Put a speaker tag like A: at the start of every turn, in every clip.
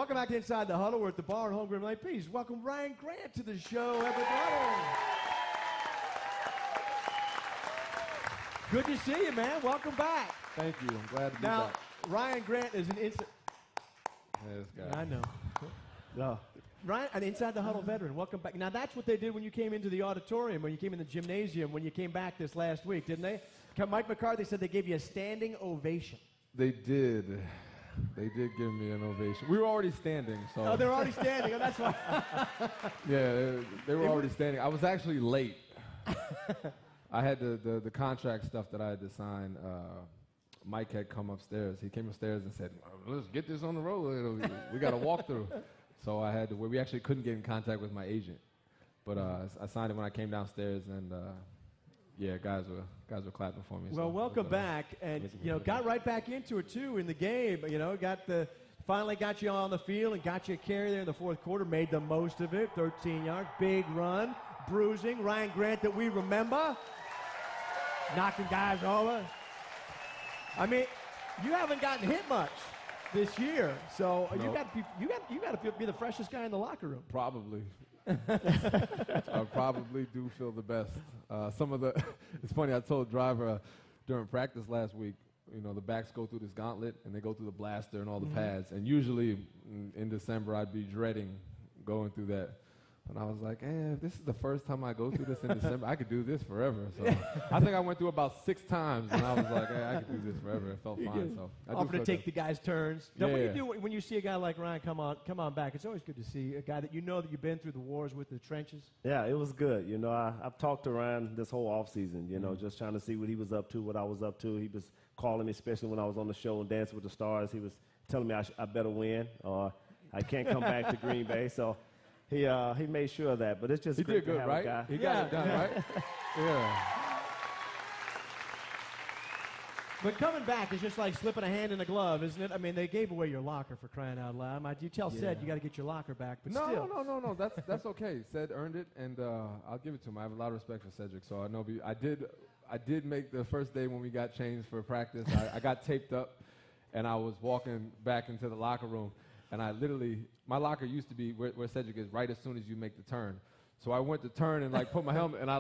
A: Welcome back to Inside the Huddle. We're at the bar at Holmgren Lake. Please welcome Ryan Grant to the show, everybody. Good to see you, man. Welcome back.
B: Thank you. I'm glad to be
A: Now,
B: back.
A: Ryan Grant is an inside.
B: This guy.
A: I know. No. Ryan, an Inside the Huddle veteran. Welcome back. Now, that's what they did when you came into the auditorium, when you came in the gymnasium, when you came back this last week, didn't they? Mike McCarthy said they gave you a standing ovation.
B: They did. They did give me an ovation. We were already standing, so.
A: Oh, they're already standing. Oh, that's why.
B: Yeah, they were already standing. I was actually late. I had the contract stuff that I had to sign. Mike had come upstairs. He came upstairs and said, let's get this on the road. We got a walkthrough. So I had to, we actually couldn't get in contact with my agent. But I signed it when I came downstairs, and yeah, guys were clapping for me.
A: Well,
B: so
A: welcome back, and got right back into it too in the game. Finally got you on the field and got you a carry there in the fourth quarter. Made the most of it. 13 yards, big run, bruising. Ryan Grant that we remember, knocking guys over. I mean, you haven't gotten hit much this year, so nope. you got to be the freshest guy in the locker room.
B: Probably. I probably do feel the best. It's funny, I told Driver during practice last week, the backs go through this gauntlet and they go through the blaster and all the pads. And usually in December, I'd be dreading going through that. And I was like, if this is the first time I go through this in December, I could do this forever. So I think I went through about 6 times, and I was like, I could do this forever. It felt fine. So I
A: often to take the guys' turns. Now,
B: yeah.
A: When you see a guy like Ryan come on back, it's always good to see a guy that that you've been through the wars with, the trenches.
C: Yeah, it was good. I've talked to Ryan this whole offseason, just trying to see what he was up to, what I was up to. He was calling me, especially when I was on the show and Dancing with the Stars. He was telling me I better win or I can't come back to Green Bay. So he made sure of that. But it's just
B: he
C: great
B: did good,
C: to have
B: right?
C: a guy.
B: He got it done, right? Yeah.
A: But coming back is just like slipping a hand in a glove, isn't it? I mean, they gave away your locker for crying out loud. You tell Ced you got to get your locker back, but still.
B: No. That's okay. Ced earned it, and I'll give it to him. I have a lot of respect for Cedric. So I know I did make the first day when we got changed for practice. I got taped up, and I was walking back into the locker room, and my locker used to be where Cedric is, right as soon as you make the turn. So I went to turn and put my helmet, and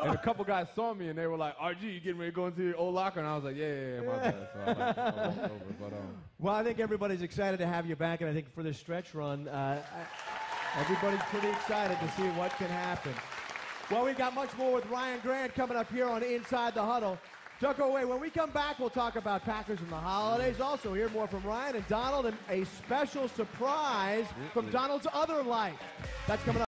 B: and a couple guys saw me, and they were like, RG, you getting ready to go into your old locker? And I was like, yeah, my bad. So I walked over. But,
A: well, I think everybody's excited to have you back, and I think for this stretch run, everybody's pretty excited to see what can happen. Well, we've got much more with Ryan Grant coming up here on Inside the Huddle. Don't go away. When we come back, we'll talk about Packers and the holidays. Also, hear more from Ryan and Donald, and a special surprise from Donald's other life. That's coming up.